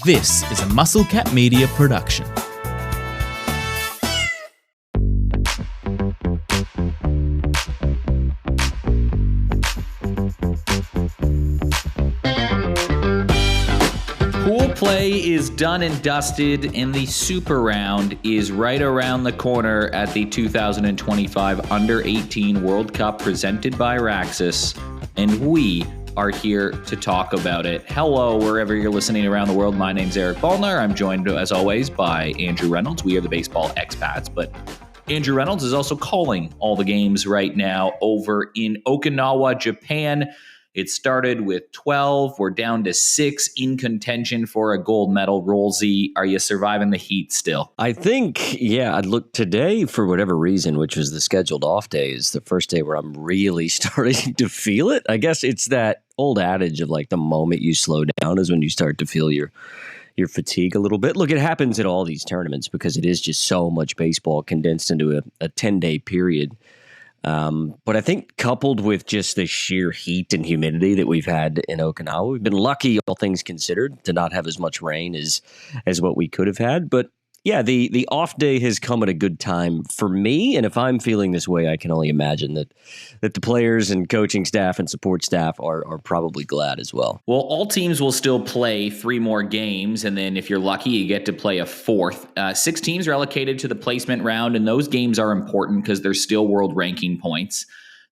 This is a Musclecat Media production. Pool play is done and dusted, and the Super Round is right around the corner at the 2025 Under-18 World Cup presented by Raxus, and we are here to talk about it. Hello, wherever you're listening around the world. My name's Eric Ballner. I'm joined, as always, by Andrew Reynolds. We are the baseball expats, but Andrew Reynolds is also calling all the games right now over in Okinawa, Japan. It started with 12. We're down to 6 in contention for a gold medal. Rolsey, are you surviving the heat still? I think, I'd look today for whatever reason, which was the scheduled off day, is the first day where I'm really starting to feel it. I guess it's that old adage of like the moment you slow down is when you start to feel your fatigue a little bit. Look, it happens at all these tournaments because it is just so much baseball condensed into a 10-day period. But I think coupled with just the sheer heat and humidity that we've had in Okinawa, we've been lucky, all things considered, to not have as much rain as what we could have had. But yeah, the off day has come at a good time for me. And if I'm feeling this way, I can only imagine that the players and coaching staff and support staff are probably glad as well. Well, all teams will still play 3 more games. And then if you're lucky, you get to play a 4th. 6 teams are allocated to the placement round. And those games are important because they're still world ranking points.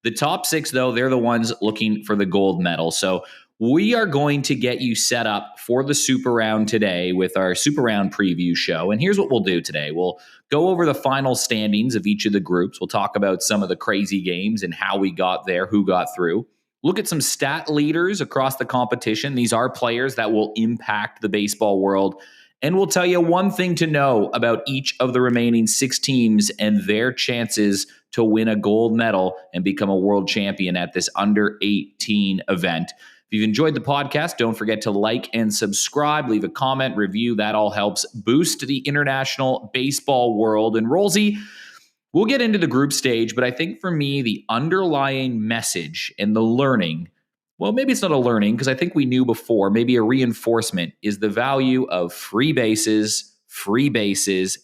The top 6, though, they're the ones looking for the gold medal. So we are going to get you set up for the Super Round today with our Super Round preview show. And here's what we'll do today. We'll go over the final standings of each of the groups. We'll talk about some of the crazy games and how we got there, who got through. Look at some stat leaders across the competition. These are players that will impact the baseball world. And we'll tell you one thing to know about each of the remaining 6 teams and their chances to win a gold medal and become a world champion at this Under-18 event. If you've enjoyed the podcast, don't forget to like and subscribe, leave a comment, review. That all helps boost the international baseball world. And Rolsey, we'll get into the group stage, but I think for me, the underlying message and the learning, well, maybe it's not a learning because I think we knew before, maybe a reinforcement, is the value of free bases,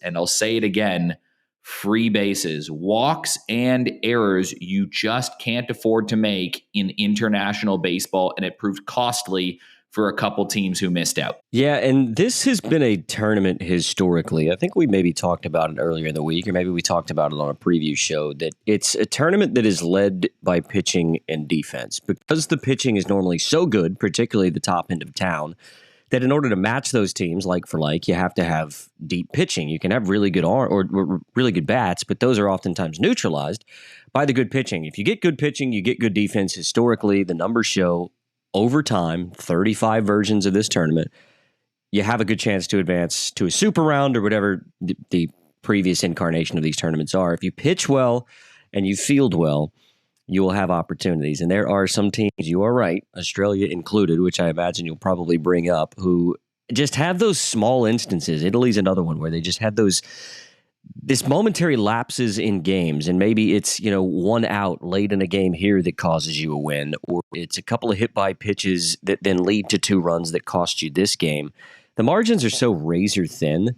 and I'll say it again, free bases. Walks and errors you just can't afford to make in international baseball, and it proved costly for a couple teams who missed out. Yeah, and this has been a tournament historically. I think we maybe talked about it earlier in the week, or maybe we talked about it on a preview show, that it's a tournament that is led by pitching and defense. Because the pitching is normally so good, particularly the top end of town, that in order to match those teams like for like, you have to have deep pitching. You can have really good or really good bats, but those are oftentimes neutralized by the good pitching. If you get good pitching, you get good defense. Historically, the numbers show over time, 35 versions of this tournament, you have a good chance to advance to a Super Round or whatever the previous incarnation of these tournaments are. If you pitch well and you field well, you will have opportunities. And there are some teams, you are right, Australia included, which I imagine you'll probably bring up, who just have those small instances. Italy's another one where they just had this momentary lapses in games. And maybe it's, one out late in a game here that causes you a win, or it's a couple of hit by pitches that then lead to 2 runs that cost you this game. The margins are so razor thin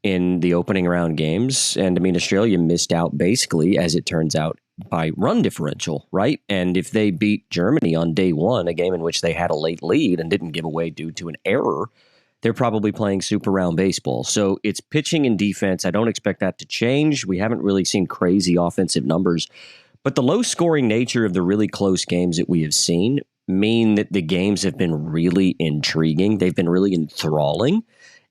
in the opening round games. And I mean, Australia missed out basically, as it turns out, by run differential, right? And if they beat Germany on day 1, a game in which they had a late lead and didn't give away due to an error, they're probably playing Super Round baseball. So it's pitching and defense. I don't expect that to change. We haven't really seen crazy offensive numbers, but the low-scoring nature of the really close games that we have seen mean that the games have been really intriguing. They've been really enthralling.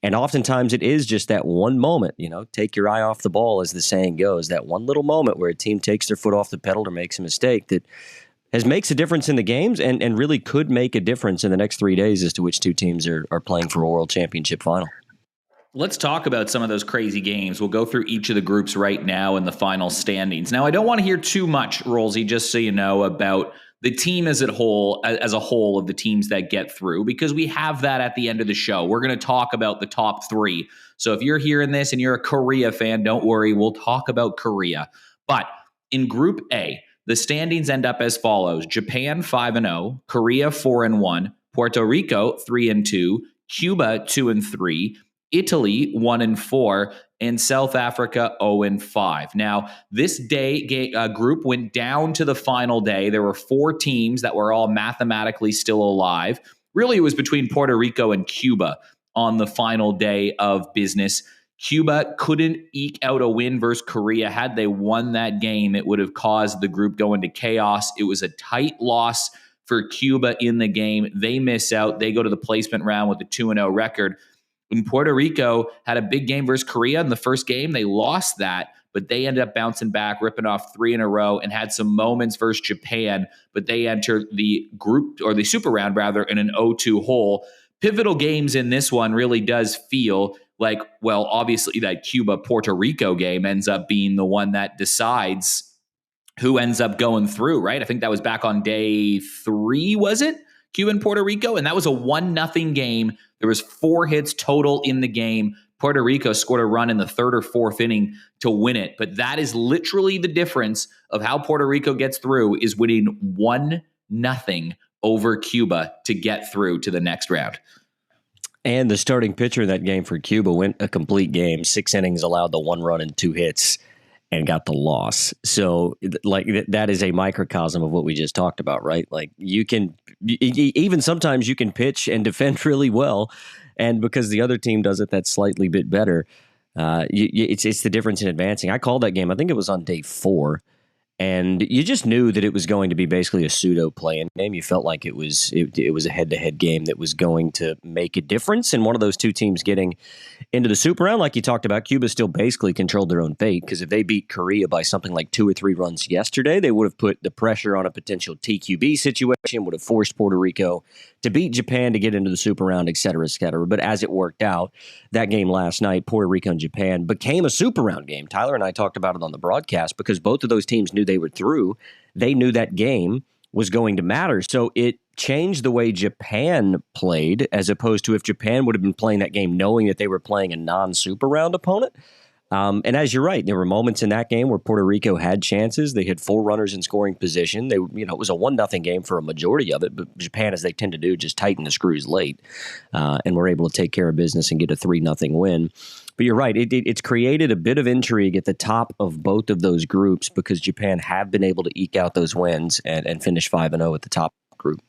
And oftentimes it is just that one moment, take your eye off the ball, as the saying goes, that one little moment where a team takes their foot off the pedal or makes a mistake that makes a difference in the games and really could make a difference in the next 3 days as to which 2 teams are playing for a world championship final. Let's talk about some of those crazy games. We'll go through each of the groups right now in the final standings. Now, I don't want to hear too much, Rolsey, just so you know, about the team as a whole of the teams that get through, because we have that at the end of the show. We're going to talk about the top 3. So if you're hearing this and you're a Korea fan, don't worry, we'll talk about Korea. But in Group A, the standings end up as follows: Japan 5-0, Korea 4-1, Puerto Rico 3-2, Cuba 2-3, Italy 1-4, and South Africa 0-5. Now, this group went down to the final day. There were 4 teams that were all mathematically still alive. Really, it was between Puerto Rico and Cuba on the final day of business. Cuba couldn't eke out a win versus Korea. Had they won that game, it would have caused the group go into chaos. It was a tight loss for Cuba in the game. They miss out. They go to the placement round with a 2-0 record. And Puerto Rico had a big game versus Korea in the first game. They lost that, but they ended up bouncing back, ripping off 3 in a row, and had some moments versus Japan, but they entered the group, or the super round rather, in an 0-2 hole. Pivotal games in this one really does feel like, well, obviously that Cuba-Puerto Rico game ends up being the one that decides who ends up going through, right? I think that was back on day 3, was it? Cuba and Puerto Rico, and that was a 1-0 game. There was 4 hits total in the game. Puerto Rico scored a run in the 3rd or 4th inning to win it. But that is literally the difference of how Puerto Rico gets through, is winning 1-0 over Cuba to get through to the next round. And the starting pitcher in that game for Cuba went a complete game, 6 innings, allowed the 1 run and 2 hits, and got the loss. So, like, that is a microcosm of what we just talked about, right? Like, you can, even sometimes you can pitch and defend really well, and because the other team does it that slightly bit better, it's the difference in advancing. I called that game, I think it was on day 4, and you just knew that it was going to be basically a pseudo play-in game. You felt like it was a head-to-head game that was going to make a difference, and one of those 2 teams getting into the super round, like you talked about, Cuba still basically controlled their own fate, because if they beat Korea by something like 2 or 3 runs yesterday, they would have put the pressure on a potential TQB situation, would have forced Puerto Rico to beat Japan to get into the super round, et cetera, et cetera. But as it worked out, that game last night, Puerto Rico and Japan, became a super round game. Tyler and I talked about it on the broadcast, because both of those teams knew they were through. They knew that game was going to matter. So it changed the way Japan played, as opposed to if Japan would have been playing that game knowing that they were playing a non-super round opponent. And as you're right, there were moments in that game where Puerto Rico had chances. They had 4 runners in scoring position. It was a 1-0 game for a majority of it, but Japan, as they tend to do, just tightened the screws late, and were able to take care of business and get a 3-0 win. But you're right, it's created a bit of intrigue at the top of both of those groups, because Japan have been able to eke out those wins and finish 5-0 at the top group.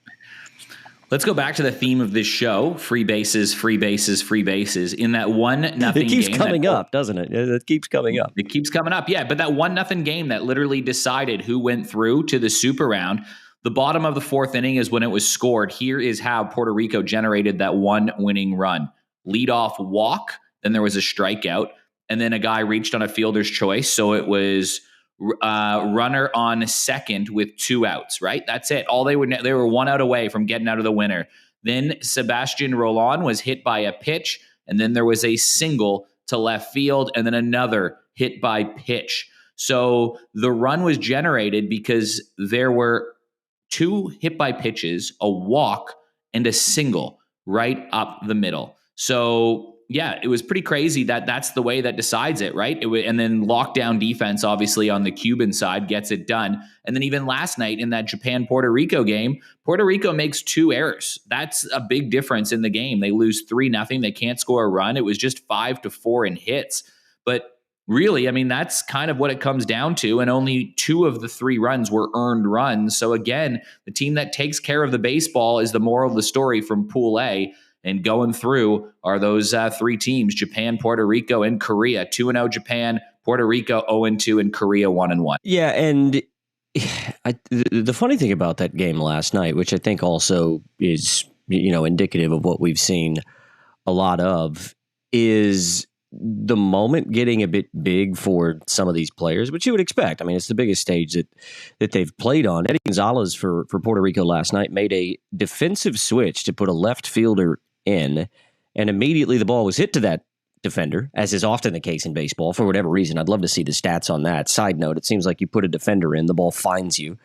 Let's go back to the theme of this show: free bases, free bases, free bases. In that 1-0 game, it keeps coming up, doesn't it? It keeps coming up. It keeps coming up, yeah. But that 1-0 game that literally decided who went through to the super round. The bottom of the 4th inning is when it was scored. Here is how Puerto Rico generated that 1 winning run: leadoff walk, then there was a strikeout, and then a guy reached on a fielder's choice. So it was runner on second with 2 outs, right? That's it. They were 1 out away from getting out of the winner. Then Sebastian Roland was hit by a pitch, and then there was a single to left field, and then another hit by pitch. So the run was generated because there were 2 hit by pitches, a walk, and a single right up the middle. So yeah, it was pretty crazy that that's the way that decides it, right? And then lockdown defense, obviously, on the Cuban side gets it done. And then even last night in that Japan-Puerto Rico game, Puerto Rico makes 2 errors. That's a big difference in the game. They lose 3-0. They can't score a run. It was just 5-4 in hits. But really, I mean, that's kind of what it comes down to. And only 2 of the 3 runs were earned runs. So again, the team that takes care of the baseball is the moral of the story from Pool A. And going through are those 3 teams: Japan, Puerto Rico, and Korea. 2-0 Japan, Puerto Rico 0-2, and Korea 1-1. Yeah, and the funny thing about that game last night, which I think also is indicative of what we've seen a lot of, is the moment getting a bit big for some of these players, which you would expect. I mean, it's the biggest stage that they've played on. Eddie Gonzalez for Puerto Rico last night made a defensive switch to put a left fielder in, and immediately the ball was hit to that defender, as is often the case in baseball for whatever reason. I'd love to see the stats on that. Side note, it seems like you put a defender in, the ball finds you.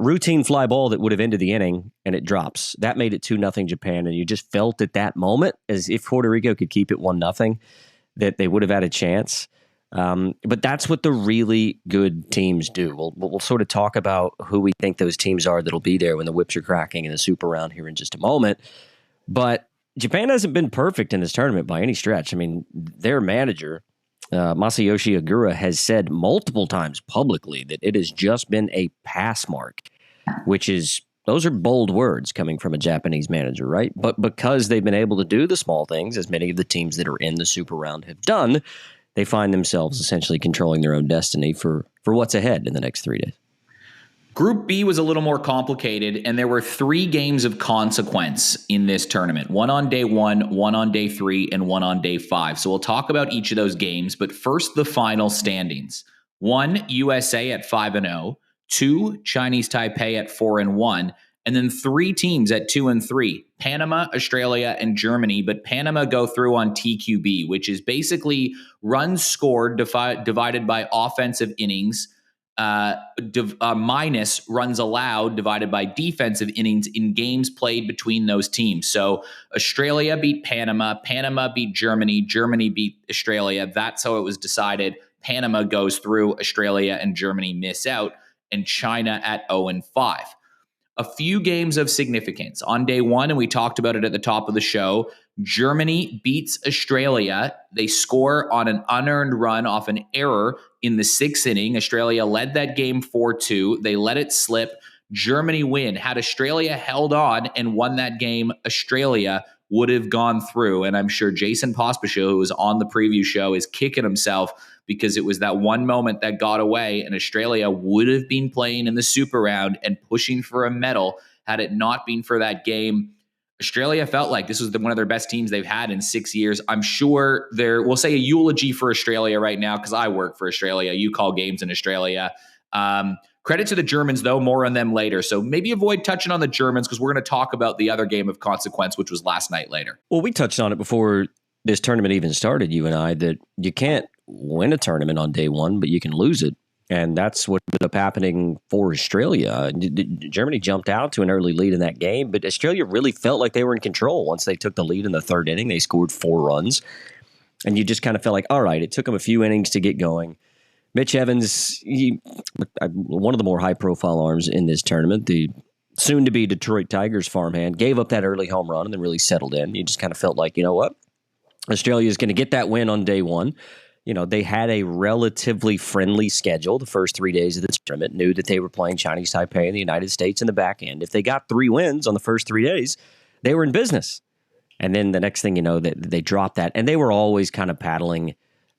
Routine fly ball that would have ended the inning, and it drops. That made it 2-0 Japan, and you just felt at that moment, as if Puerto Rico could keep it 1-0, that they would have had a chance. But that's what the really good teams do. We'll sort of talk about who we think those teams are that'll be there when the whips are cracking in the super round here in just a moment. But Japan hasn't been perfect in this tournament by any stretch. I mean, their manager, Masayoshi Ogura, has said multiple times publicly that it has just been a pass mark, which is, those are bold words coming from a Japanese manager, right? But because they've been able to do the small things, as many of the teams that are in the Super Round have done, they find themselves essentially controlling their own destiny for what's ahead in the next 3 days. Group B was a little more complicated, and there were 3 games of consequence in this tournament. One on day 1, one on day 3, and one on day 5. So we'll talk about each of those games, but first the final standings. 1, USA at 5-0. 2, Chinese Taipei at 4-1. And then 3 teams at 2-3. Panama, Australia, and Germany. But Panama go through on TQB, which is basically runs scored divided by offensive innings, minus runs allowed divided by defensive innings in games played between those teams. So Australia beat Panama, Panama beat Germany, Germany beat Australia. That's how it was decided. Panama goes through, Australia and Germany miss out, and China at 0-5. A few games of significance. On day 1, and we talked about it at the top of the show, Germany beats Australia. They score on an unearned run off an error in the 6th inning. Australia led that game 4-2. They let it slip. Germany win. Had Australia held on and won that game, Australia would have gone through. And I'm sure Jason Pospisil, who was on the preview show, is kicking himself because it was that one moment that got away, and Australia would have been playing in the Super Round and pushing for a medal had it not been for that game. Australia felt like this was one of their best teams they've had in 6 years. I'm sure we'll say a eulogy for Australia right now because I work for Australia. You call games in Australia. Credit to the Germans, though. More on them later. So maybe avoid touching on the Germans because we're going to talk about the other game of consequence, which was last night later. Well, we touched on it before this tournament even started, you and I, that you can't win a tournament on day 1, but you can lose it. And that's what ended up happening for Australia. Germany jumped out to an early lead in that game, but Australia really felt like they were in control. Once they took the lead in the 3rd inning, they scored 4 runs. And you just kind of felt like, all right, it took them a few innings to get going. Mitch Evans, one of the more high-profile arms in this tournament, the soon-to-be Detroit Tigers farmhand, gave up that early home run and then really settled in. You just kind of felt like, you know what? Australia is going to get that win on day 1. You know, they had a relatively friendly schedule the first 3 days of this tournament, knew that they were playing Chinese Taipei in the United States in the back end. If they got 3 wins on the first 3 days, they were in business. And then the next thing you know, they dropped that. And they were always kind of paddling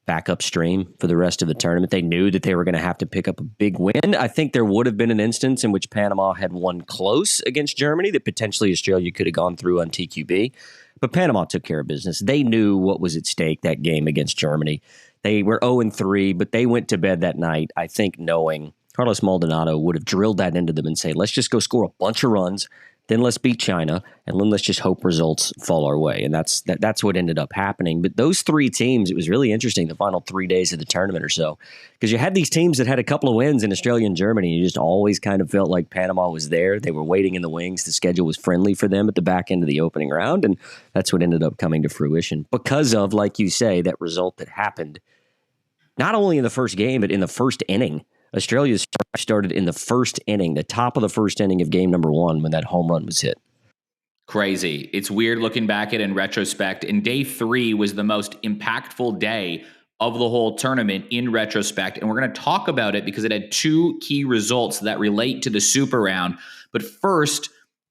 back upstream for the rest of the tournament. They knew that they were going to have to pick up a big win. I think there would have been an instance in which Panama had won close against Germany that potentially Australia could have gone through on TQB. But Panama took care of business. They knew what was at stake that game against Germany. They were 0-3, but they went to bed that night, I think, knowing Carlos Maldonado would have drilled that into them and say, let's just go score a bunch of runs, then let's beat China, and then let's just hope results fall our way. And that's what ended up happening. But those 3 teams, it was really interesting the final 3 days of the tournament or so, because you had these teams that had a couple of wins in Australia and Germany. You just always kind of felt like Panama was there. They were waiting in the wings. The schedule was friendly for them at the back end of the opening round, and that's what ended up coming to fruition because of, like you say, that result that happened not only in the first game, but in the first inning. Australia started in the first inning, the top of the first inning of game number 1 when that home run was hit. Crazy. It's weird looking back at it in retrospect. And day 3 was the most impactful day of the whole tournament in retrospect. And we're going to talk about it because it had 2 key results that relate to the Super Round. But first,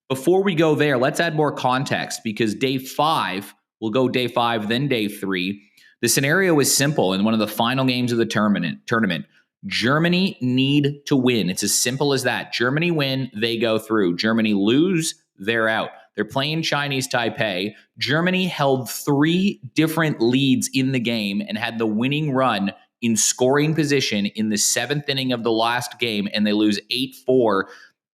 before we go there, let's add more context because day 5, we'll go day 5, then day 3. The scenario is simple in one of the final games of the tournament. Germany need to win. It's as simple as that. Germany win, they go through. Germany lose, they're out. They're playing Chinese Taipei. Germany held 3 different leads in the game and had the winning run in scoring position in the 7th inning of the last game, and they lose 8-4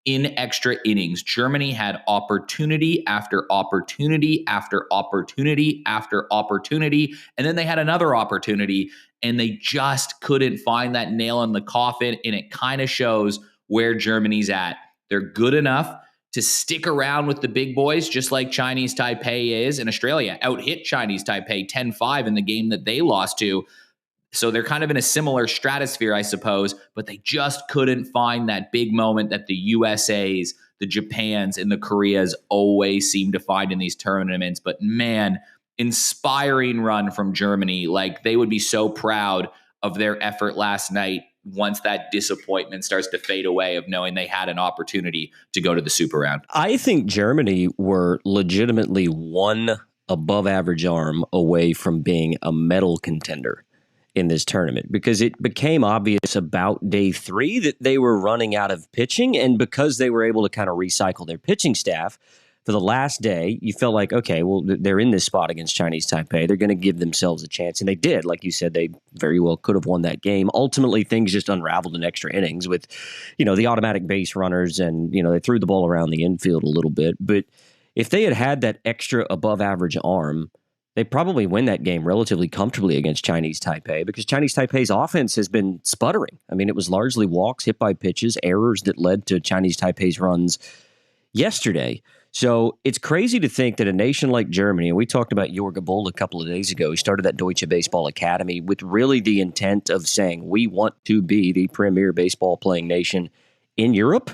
in extra innings. Germany had opportunity after opportunity after opportunity after opportunity, and then they had another opportunity, and they just couldn't find that nail in the coffin, and it kind of shows where Germany's at. They're good enough to stick around with the big boys, just like Chinese Taipei is, and Australia out-hit Chinese Taipei 10-5 in the game that they lost to. So they're kind of in a similar stratosphere, I suppose, but they just couldn't find that big moment that the USAs, the Japans, and the Koreas always seem to find in these tournaments. But man, inspiring run from Germany. Like, they would be so proud of their effort last night once that disappointment starts to fade away of knowing they had an opportunity to go to the super round. I think Germany were legitimately one above average arm away from being a medal contender in this tournament, because it became obvious about day 3 that they were running out of pitching. And because they were able to kind of recycle their pitching staff for the last day, you felt like, okay, well, they're in this spot against Chinese Taipei. They're going to give themselves a chance. And they did. Like you said, they very well could have won that game. Ultimately, things just unraveled in extra innings with, the automatic base runners, and, they threw the ball around the infield a little bit. But if they had that extra above average arm, they probably win that game relatively comfortably against Chinese Taipei, because Chinese Taipei's offense has been sputtering. I mean, it was largely walks, hit by pitches, errors that led to Chinese Taipei's runs yesterday. So it's crazy to think that a nation like Germany, and we talked about Jorge Bull a couple of days ago, he started that Deutsche Baseball Academy with really the intent of saying, we want to be the premier baseball playing nation in Europe.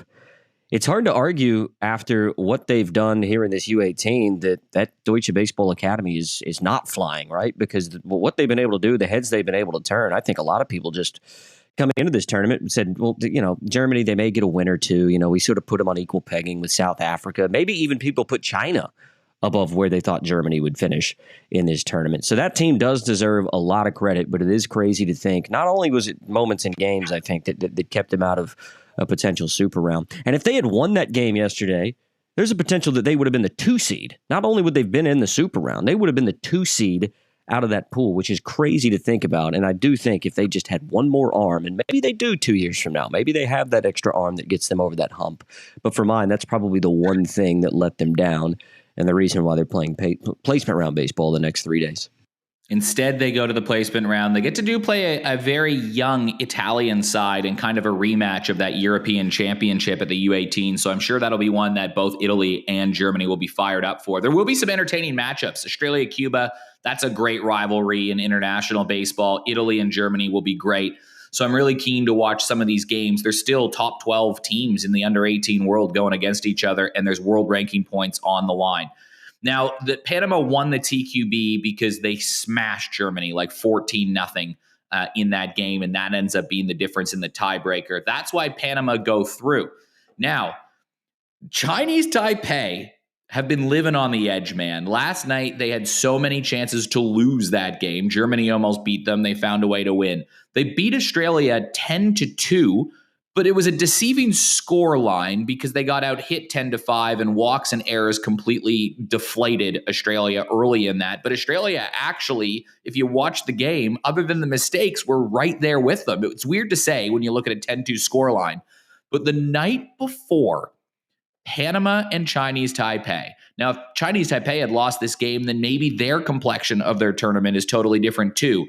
It's hard to argue after what they've done here in this U-18 that Deutsche Baseball Academy is not flying, right? Because what they've been able to do, the heads they've been able to turn, I think a lot of people just coming into this tournament said, well, Germany, they may get a win or two. We sort of put them on equal pegging with South Africa. Maybe even people put China above where they thought Germany would finish in this tournament. So that team does deserve a lot of credit, but it is crazy to think, not only was it moments in games, I think, that kept them out of a potential super round. And if they had won that game yesterday, there's a potential that they would have been the 2 seed. Not only would they have been in the super round, they would have been the 2 seed out of that pool, which is crazy to think about. And I do think if they just had one more arm, and maybe they do 2 years from now, maybe they have that extra arm that gets them over that hump. But for mine, that's probably the one thing that let them down, and the reason why they're playing placement round baseball the next 3 days. Instead, they go to the placement round. They get to play a very young Italian side and kind of a rematch of that European championship at the U-18. So I'm sure that'll be one that both Italy and Germany will be fired up for. There will be some entertaining matchups. Australia, Cuba, that's a great rivalry in international baseball. Italy and Germany will be great. So I'm really keen to watch some of these games. There's still top 12 teams in the under-18 world going against each other, and there's world ranking points on the line. Now, Panama won the TQB because they smashed Germany like 14-0 in that game, and that ends up being the difference in the tiebreaker. That's why Panama go through. Now, Chinese Taipei have been living on the edge, man. Last night, they had so many chances to lose that game. Germany almost beat them. They found a way to win. They beat Australia 10-2, but it was a deceiving score line because they got out hit 10-5, and walks and errors completely deflated Australia early in that. But Australia actually, if you watch the game, other than the mistakes, were right there with them. It's weird to say when you look at a 10-2 score line. But the night before, Panama and Chinese Taipei. Now, if Chinese Taipei had lost this game, then maybe their complexion of their tournament is totally different too.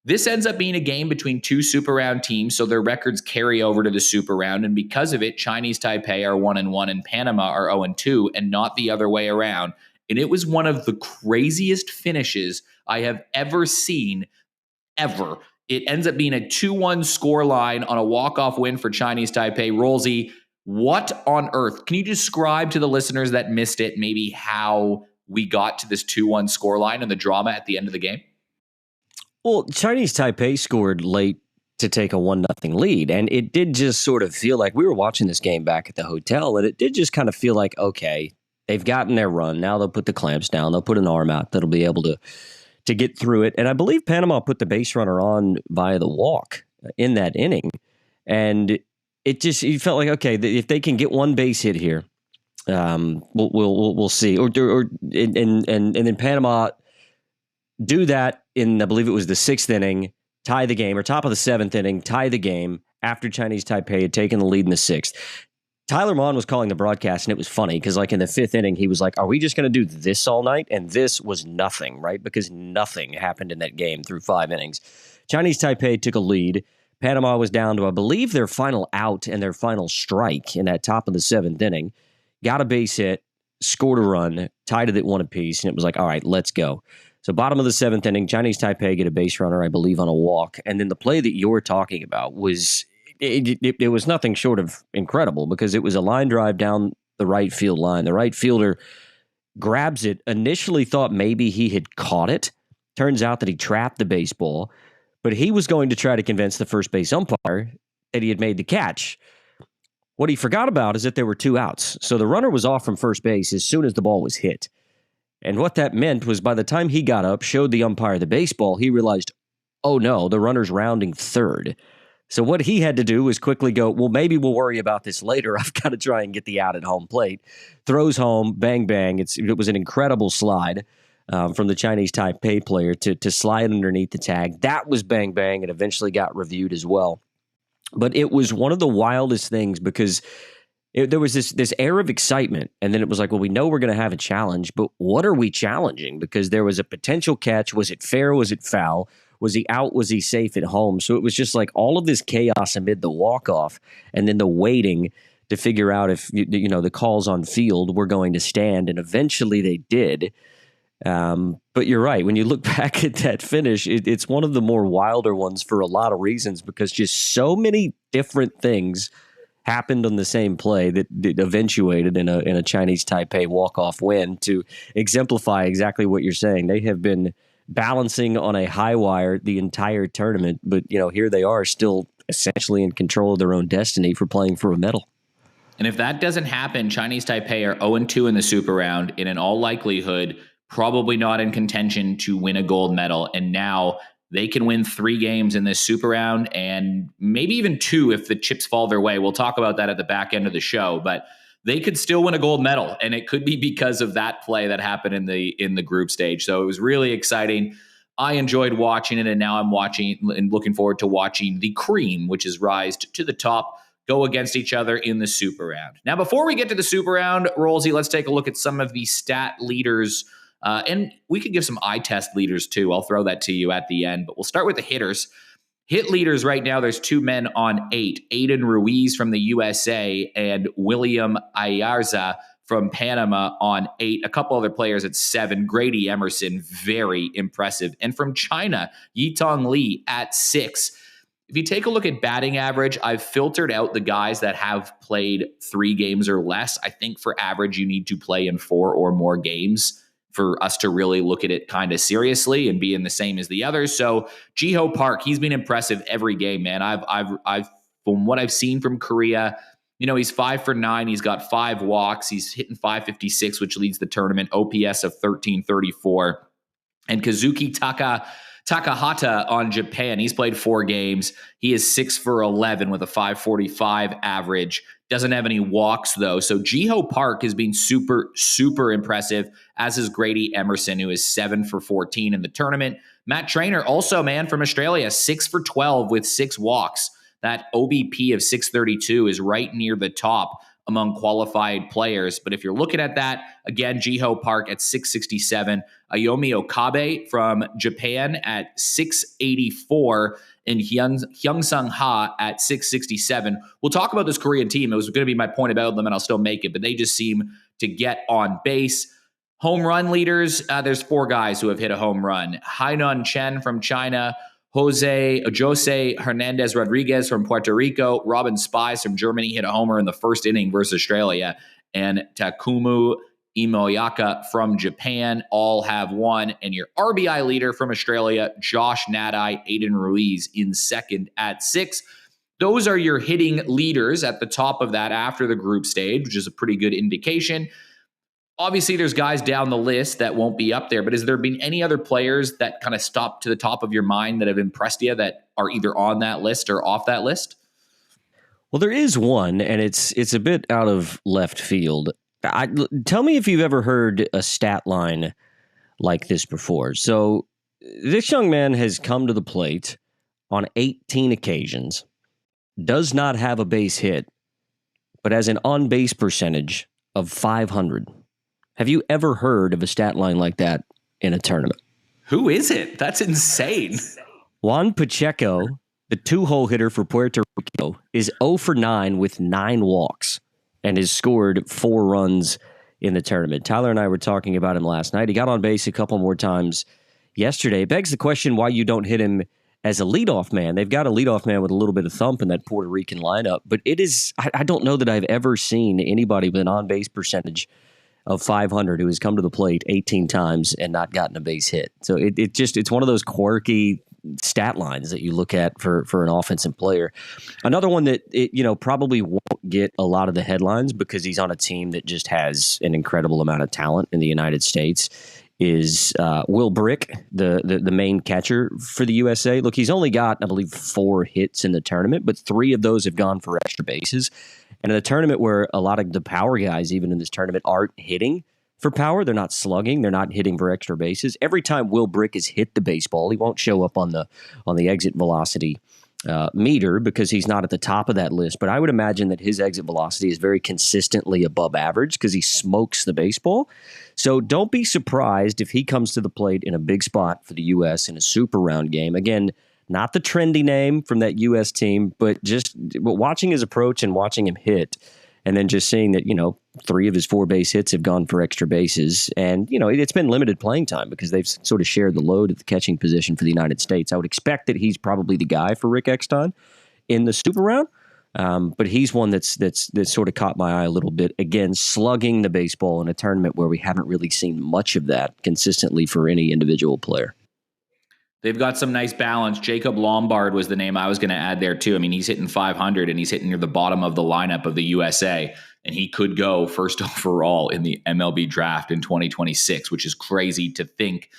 This ends up being a game between 2 super round teams, so their records carry over to the super round, and because of it, Chinese Taipei are 1-1 and Panama are 0-2, and not the other way around. And it was one of the craziest finishes I have ever seen, ever. It ends up being a 2-1 score line on a walk-off win for Chinese Taipei. Rolsey, what on earth? Can you describe to the listeners that missed it maybe how we got to this 2-1 score line and the drama at the end of the game? Well, Chinese Taipei scored late to take a 1-0 lead, and it did just sort of feel like we were watching this game back at the hotel, and it did just kind of feel like, okay, they've gotten their run. Now they'll put the clamps down. They'll put an arm out that'll be able to get through it. And I believe Panama put the base runner on via the walk in that inning, and you felt like, okay, if they can get one base hit here, we'll see. And then Panama do that in, I believe it was the 6th inning, tie the game, or top of the 7th inning, tie the game after Chinese Taipei had taken the lead in the 6th. Tyler Mon was calling the broadcast, and it was funny because, like, in the 5th inning, he was like, are we just going to do this all night? And this was nothing, right? Because nothing happened in that game through 5 innings. Chinese Taipei took a lead. Panama was down to, I believe, their final out and their final strike in that top of the 7th inning. Got a base hit, scored a run, tied it at 1 apiece, and it was like, all right, let's go. So bottom of the 7th inning, Chinese Taipei get a base runner, I believe, on a walk. And then the play that you're talking about was it was nothing short of incredible because it was a line drive down the right field line. The right fielder grabs it, initially thought maybe he had caught it. Turns out that he trapped the baseball, but he was going to try to convince the first base umpire that he had made the catch. What he forgot about is that there were 2 outs. So the runner was off from first base as soon as the ball was hit. And what that meant was by the time he got up, showed the umpire the baseball, he realized, oh no, the runner's rounding third. So what he had to do was quickly go, well, maybe we'll worry about this later. I've got to try and get the out at home plate. Throws home, bang, bang. It was an incredible slide from the Chinese Taipei player to slide underneath the tag. That was bang, bang, and eventually got reviewed as well. But it was one of the wildest things because there was this air of excitement, and then it was like, well, we know we're going to have a challenge, but what are we challenging? Because there was a potential catch. Was it fair? Was it foul? Was he out? Was he safe at home? So it was just like all of this chaos amid the walk-off and then the waiting to figure out if the calls on field were going to stand, and eventually they did. But you're right. When you look back at that finish, it's one of the more wilder ones for a lot of reasons because just so many different things happened on the same play that eventuated in a Chinese Taipei walk-off win to exemplify exactly what you're saying. They have been balancing on a high wire the entire tournament, but here they are still essentially in control of their own destiny for playing for a medal. And if that doesn't happen, Chinese Taipei are 0-2 in the Super Round, and in all likelihood, probably not in contention to win a gold medal. And now they can win 3 games in this Super Round and maybe even 2 if the chips fall their way. We'll talk about that at the back end of the show, but they could still win a gold medal, and it could be because of that play that happened in the group stage. So it was really exciting. I enjoyed watching it, and now I'm watching and looking forward to watching the cream, which is rised to the top, go against each other in the Super Round. Now, before we get to the Super Round, Rolsey, let's take a look at some of the stat leaders. And we could give some eye test leaders too. I'll throw that to you at the end, but we'll start with the hitters. Hit leaders right now, there's 2 men on 8. Aiden Ruiz from the USA and William Ayarza from Panama on 8. A couple other players at 7. Grady Emerson, very impressive. And from China, Yitong Li at 6. If you take a look at batting average, I've filtered out the guys that have played 3 games or less. I think for average, you need to play in 4 or more games for us to really look at it kind of seriously and be in the same as the others. So Jiho Park, he's been impressive every game, man. I've from what I've seen from Korea, he's 5 for 9. He's got 5 walks. He's hitting .556, which leads the tournament. OPS of 1334. And Kazuki Takahata on Japan, he's played 4 games. He is 6 for 11 with a .545 average. Doesn't have any walks, though. So Jiho Park has been super, super impressive, as is Grady Emerson, who is 7 for 14 in the tournament. Matt Traynor, also, man, from Australia, 6 for 12 with 6 walks. That OBP of 632 is right near the top among qualified players. But if you're looking at that, again, Jiho Park at 667, Ayomi Okabe from Japan at 684, and Hyungsung Ha at 667. We'll talk about this Korean team. It was going to be my point about them, and I'll still make it, but they just seem to get on base. Home run leaders, there's 4 guys who have hit a home run. Hainan Chen from China, Jose Hernandez Rodriguez from Puerto Rico, Robin Spies from Germany hit a homer in the first inning versus Australia, and Takumu Imoyaka from Japan all have 1. And your RBI leader from Australia, Josh Nadai, Aiden Ruiz in second at 6. Those are your hitting leaders at the top of that after the group stage, which is a pretty good indication. Obviously, there's guys down the list that won't be up there, but has there been any other players that kind of stopped to the top of your mind that have impressed you that are either on that list or off that list? Well, there is one, and it's a bit out of left field. Tell me if you've ever heard a stat line like this before. So this young man has come to the plate on 18 occasions, does not have a base hit, but has an on-base percentage of 500. Have you ever heard of a stat line like that in a tournament? Who is it? That's insane. Juan Pacheco, the 2-hole hitter for Puerto Rico, is 0 for 9 with 9 walks and has scored 4 runs in the tournament. Tyler and I were talking about him last night. He got on base a couple more times yesterday. It begs the question why you don't hit him as a leadoff man. They've got a leadoff man with a little bit of thump in that Puerto Rican lineup, but it is, I don't know that I've ever seen anybody with an on-base percentage of 500 who has come to the plate 18 times and not gotten a base hit. So it's one of those quirky stat lines that you look at for an offensive player. Another one that probably won't get a lot of the headlines because he's on a team that just has an incredible amount of talent in the United States is Will Brick, the main catcher for the USA. Look, he's only got, I believe, 4 hits in the tournament, but 3 of those have gone for extra bases. And in a tournament where a lot of the power guys, even in this tournament, aren't hitting for power, they're not slugging, they're not hitting for extra bases. Every time Will Brick has hit the baseball, he won't show up on the exit velocity meter because he's not at the top of that list. But I would imagine that his exit velocity is very consistently above average because he smokes the baseball. So don't be surprised if he comes to the plate in a big spot for the U.S. in a super round game. Again, not the trendy name from that U.S. team, but watching his approach and watching him hit, and then just seeing that, 3 of his 4 base hits have gone for extra bases. And, it's been limited playing time because they've sort of shared the load at the catching position for the United States. I would expect that he's probably the guy for Rick Eckstein in the super round. But he's one that's sort of caught my eye a little bit. Again, slugging the baseball in a tournament where we haven't really seen much of that consistently for any individual player. They've got some nice balance. Jacob Lombard was the name I was going to add there, too. I mean, he's hitting 500, and he's hitting near the bottom of the lineup of the USA, and he could go first overall in the MLB draft in 2026, which is crazy to think.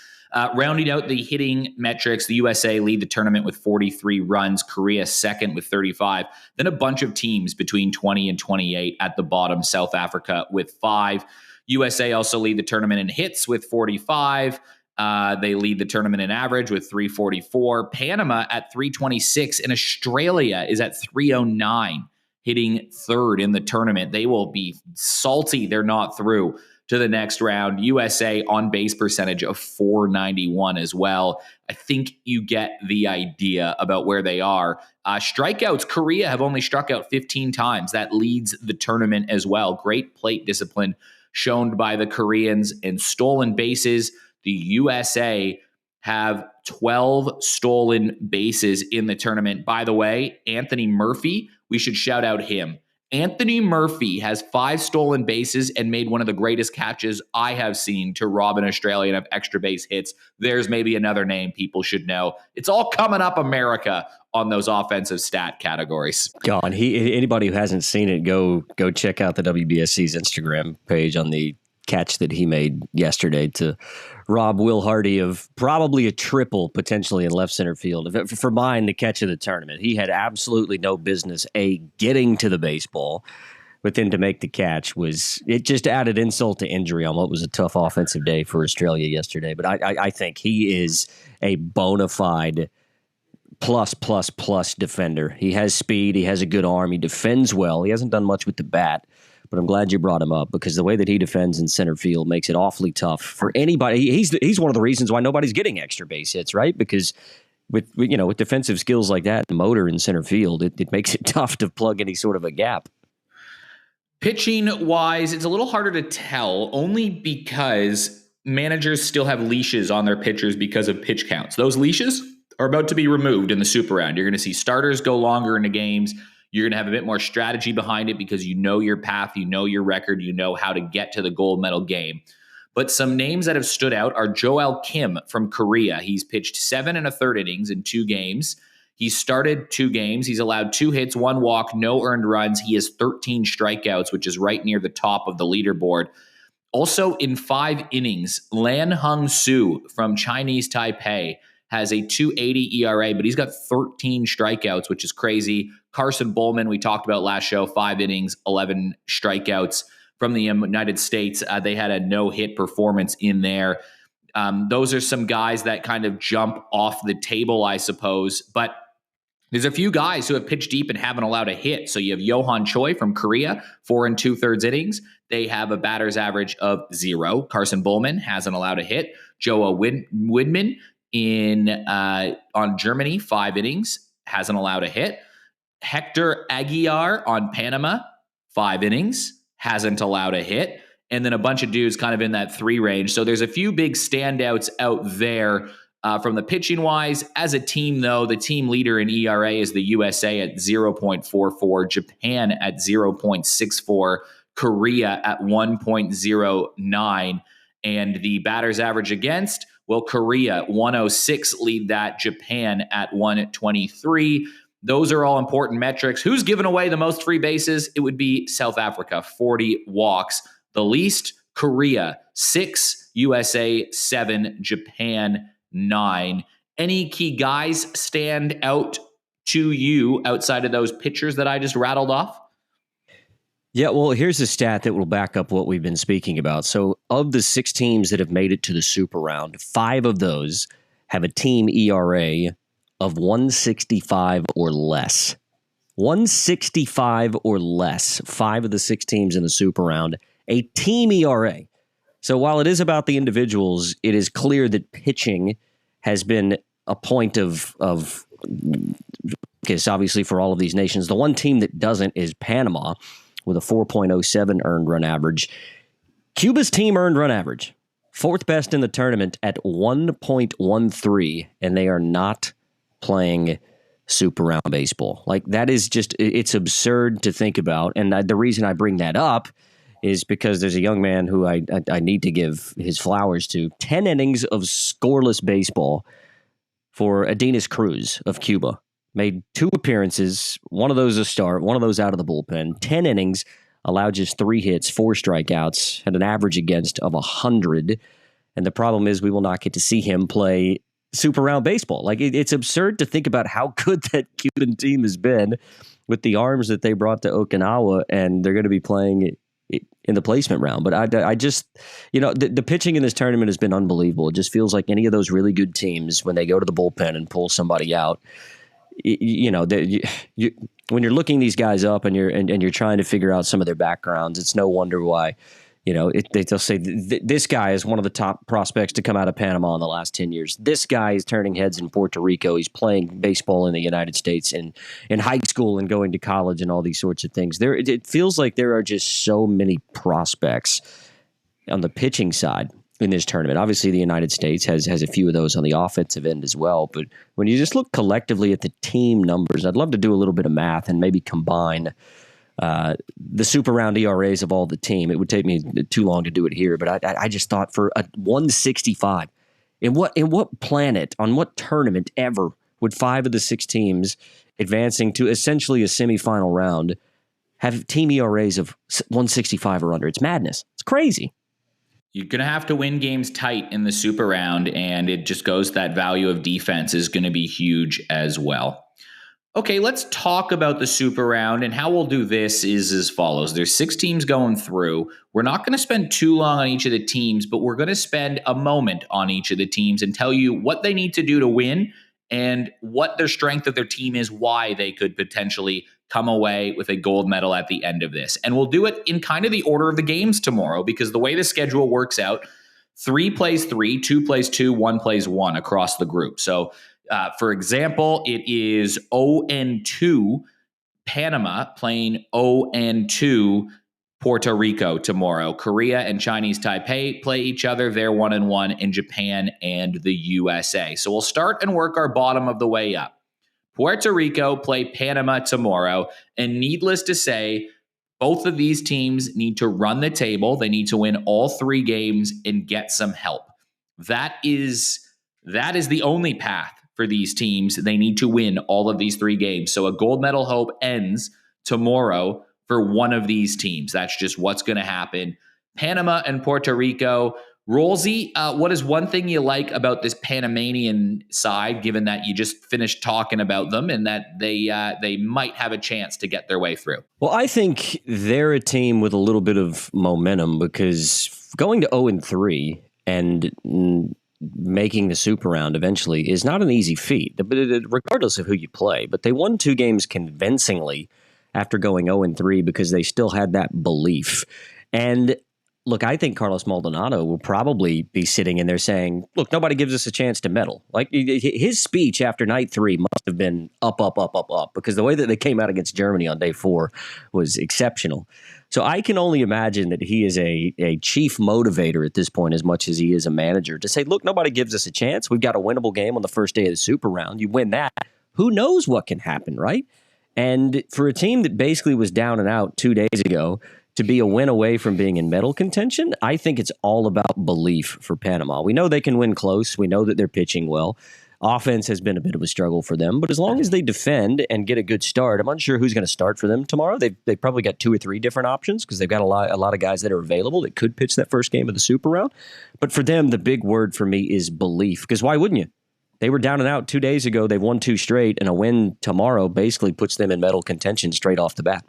Rounding out the hitting metrics, the USA lead the tournament with 43 runs, Korea second with 35, then a bunch of teams between 20 and 28 at the bottom, South Africa with 5. USA also lead the tournament in hits with 45. They lead the tournament in average with 344. Panama at 326, and Australia is at 309, hitting third in the tournament. They will be salty they're not through to the next round. USA on base percentage of 491 as well. I think you get the idea about where they are. Strikeouts, Korea have only struck out 15 times. That leads the tournament as well. Great plate discipline shown by the Koreans, and stolen bases. The USA have 12 stolen bases in the tournament. By the way, Anthony Murphy, we should shout out him. Anthony Murphy has 5 stolen bases and made one of the greatest catches I have seen to rob an Australian of extra base hits. There's maybe another name people should know. It's all coming up America on those offensive stat categories. God, anybody who hasn't seen it, go check out the WBSC's Instagram page on the catch that he made yesterday to rob Will Hardy of probably a triple potentially in left center field. For mine, the catch of the tournament. He had absolutely no business, getting to the baseball, but then to make the catch it just added insult to injury on what was a tough offensive day for Australia yesterday. But I think he is a bona fide plus defender. He has speed. He has a good arm. He defends well. He hasn't done much with the bat. But I'm glad you brought him up because the way that he defends in center field makes it awfully tough for anybody. He's one of the reasons why nobody's getting extra base hits, right? Because with defensive skills like that, motor in center field, it makes it tough to plug any sort of a gap. Pitching wise, it's a little harder to tell only because managers still have leashes on their pitchers because of pitch counts. Those leashes are about to be removed in the super round. You're going to see starters go longer into games. You're going to have a bit more strategy behind it because you know your path, you know your record, you know how to get to the gold medal game. But some names that have stood out are Joel Kim from Korea. He's pitched 7 1/3 innings in 2 games. He's started 2 games. He's allowed 2 hits, 1 walk, no earned runs. He has 13 strikeouts, which is right near the top of the leaderboard. Also in 5 innings, Lan Hung Soo from Chinese Taipei has a 2.80 ERA, but he's got 13 strikeouts, which is crazy. Carson Bowman, we talked about last show, 5 innings, 11 strikeouts from the United States. They had a no-hit performance in there. Those are some guys that kind of jump off the table, I suppose. But there's a few guys who have pitched deep and haven't allowed a hit. So you have Yohan Choi from Korea, 4 2/3 innings. They have a batter's average of 0. Carson Bowman hasn't allowed a hit. Joa Widman on Germany, 5 innings, hasn't allowed a hit. Hector Aguilar on Panama, 5 innings, hasn't allowed a hit. And then a bunch of dudes kind of in that 3 range. So there's a few big standouts out there. From the pitching wise, as a team, though, the team leader in ERA is the USA at 0.44, Japan at 0.64, Korea at 1.09, and the batters average against, well, Korea 106 lead that, Japan at 123. Those are all important metrics. Who's given away the most free bases? It would be South Africa, 40 walks. The least, Korea, 6, USA, 7, Japan, 9. Any key guys stand out to you outside of those pitchers that I just rattled off? Yeah, well, here's a stat that will back up what we've been speaking about. So of the 6 teams that have made it to the Super Round, 5 of those have a team ERA of 165 or less. 165 or less. 5 of the 6 teams in the Super Round, a team ERA. So while it is about the individuals, it is clear that pitching has been a point of focus, obviously, for all of these nations. The one team that doesn't is Panama, with a 4.07 earned run average. Cuba's team earned run average, 4th best in the tournament at 1.13, and they are not playing Super Round baseball. Like, that is just, it's absurd to think about. And the reason I bring that up is because there's a young man who I need to give his flowers to. 10 innings of scoreless baseball for Adenis Cruz of Cuba. Made 2 appearances, one of those a start, one of those out of the bullpen. 10 innings, allowed just 3 hits, 4 strikeouts, had an average against of 100. And the problem is we will not get to see him play Super Round baseball. Like, it's absurd to think about how good that Cuban team has been with the arms that they brought to Okinawa, and they're going to be playing in the placement round. But I just, the pitching in this tournament has been unbelievable. It just feels like any of those really good teams, when they go to the bullpen and pull somebody out, when you're looking these guys up and you're trying to figure out some of their backgrounds, it's no wonder why, they'll say this guy is one of the top prospects to come out of Panama in the last 10 years. This guy is turning heads in Puerto Rico. He's playing baseball in the United States in high school and going to college and all these sorts of things. It feels like there are just so many prospects on the pitching side in this tournament. Obviously, the United States has a few of those on the offensive end as well. But when you just look collectively at the team numbers, I'd love to do a little bit of math and maybe combine the Super Round ERAs of all the team. It would take me too long to do it here, but I just thought for a 165, in what planet, on what tournament ever would 5 of the 6 teams advancing to essentially a semifinal round have team ERAs of 165 or under? It's madness. It's crazy. You're going to have to win games tight in the Super Round, and it just goes that value of defense is going to be huge as well. Okay, let's talk about the Super Round, and how we'll do this is as follows. There's 6 teams going through. We're not going to spend too long on each of the teams, but we're going to spend a moment on each of the teams and tell you what they need to do to win and what their strength of their team is, why they could potentially come away with a gold medal at the end of this. And we'll do it in kind of the order of the games tomorrow, because the way the schedule works out, 3 plays 3, 2 plays 2, 1 plays 1 across the group. So, for example, it is 0-2 Panama playing 0-2 Puerto Rico tomorrow. Korea and Chinese Taipei play each other. They're 1-1 in Japan and the USA. So we'll start and work our bottom of the way up. Puerto Rico play Panama tomorrow. And needless to say, both of these teams need to run the table. They need to win all 3 games and get some help. That is the only path for these teams. They need to win all of these 3 games. So a gold medal hope ends tomorrow for one of these teams. That's just what's going to happen. Panama and Puerto Rico. Rolsey, what is one thing you like about this Panamanian side, given that you just finished talking about them and that they might have a chance to get their way through? Well, I think they're a team with a little bit of momentum, because going to 0-3 and making the Super Round eventually is not an easy feat, regardless of who you play. But they won 2 games convincingly after going 0-3 because they still had that belief. And Look, I think Carlos Maldonado will probably be sitting in there saying, look, nobody gives us a chance to medal. Like his speech after night 3 must have been up, up, up, up, up, because the way that they came out against Germany on day 4 was exceptional. So I can only imagine that he is a chief motivator at this point as much as he is a manager to say, look, nobody gives us a chance. We've got a winnable game on the first day of the Super Round. You win that. Who knows what can happen, right? And for a team that basically was down and out 2 days ago, to be a win away from being in medal contention, I think it's all about belief for Panama. We know they can win close. We know that they're pitching well. Offense has been a bit of a struggle for them, but as long as they defend and get a good start, I'm unsure who's going to start for them tomorrow. They've probably got 2 or 3 different options because they've got a lot of guys that are available that could pitch that first game of the Super Round. But for them, the big word for me is belief, because why wouldn't you? They were down and out 2 days ago. They've won 2 straight, and a win tomorrow basically puts them in medal contention straight off the bat.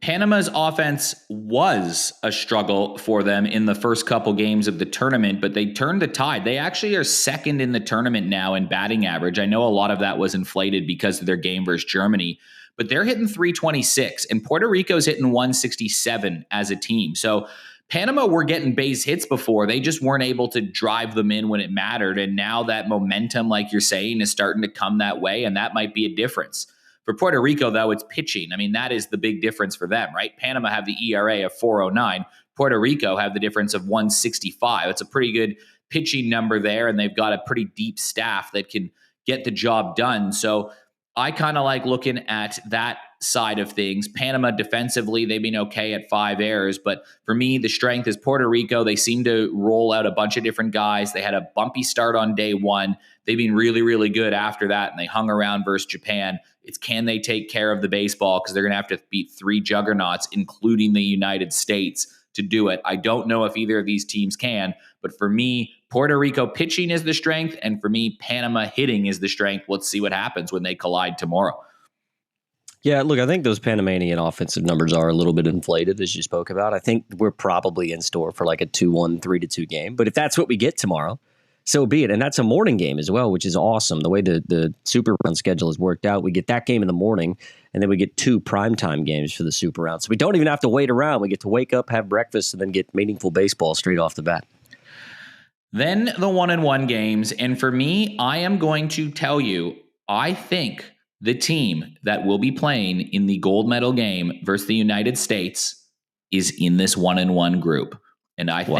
Panama's offense was a struggle for them in the first couple games of the tournament, but they turned the tide. They actually are second in the tournament now in batting average. I know a lot of that was inflated because of their game versus Germany, but they're hitting 326, and Puerto Rico's hitting 167 as a team. So Panama were getting base hits before. They just weren't able to drive them in when it mattered, and now that momentum, like you're saying, is starting to come that way, and that might be a difference. For Puerto Rico, though, it's pitching. I mean, that is the big difference for them, right? Panama have the ERA of 4.09. Puerto Rico have the difference of 165. It's a pretty good pitching number there, and they've got a pretty deep staff that can get the job done. So I kind of like looking at that side of things. Panama defensively, they've been okay at 5 errors, but for me, the strength is Puerto Rico. They seem to roll out a bunch of different guys. They had a bumpy start on day 1. They've been really, really good after that, and they hung around versus Japan. It's can they take care of the baseball, because they're going to have to beat 3 juggernauts, including the United States, to do it. I don't know if either of these teams can, but for me, Puerto Rico pitching is the strength, and for me, Panama hitting is the strength. Let's see what happens when they collide tomorrow. Yeah, look, I think those Panamanian offensive numbers are a little bit inflated, as you spoke about. I think we're probably in store for like a 2-1, 3-2 game. But if that's what we get tomorrow, so be it. And that's a morning game as well, which is awesome. The way the Super Round schedule is worked out, we get that game in the morning, and then we get 2 primetime games for the Super Round. So we don't even have to wait around. We get to wake up, have breakfast, and then get meaningful baseball straight off the bat. Then the 1-1 games. And for me, I am going to tell you, I think the team that will be playing in the gold medal game versus the United States is in this 1-1 group. And I think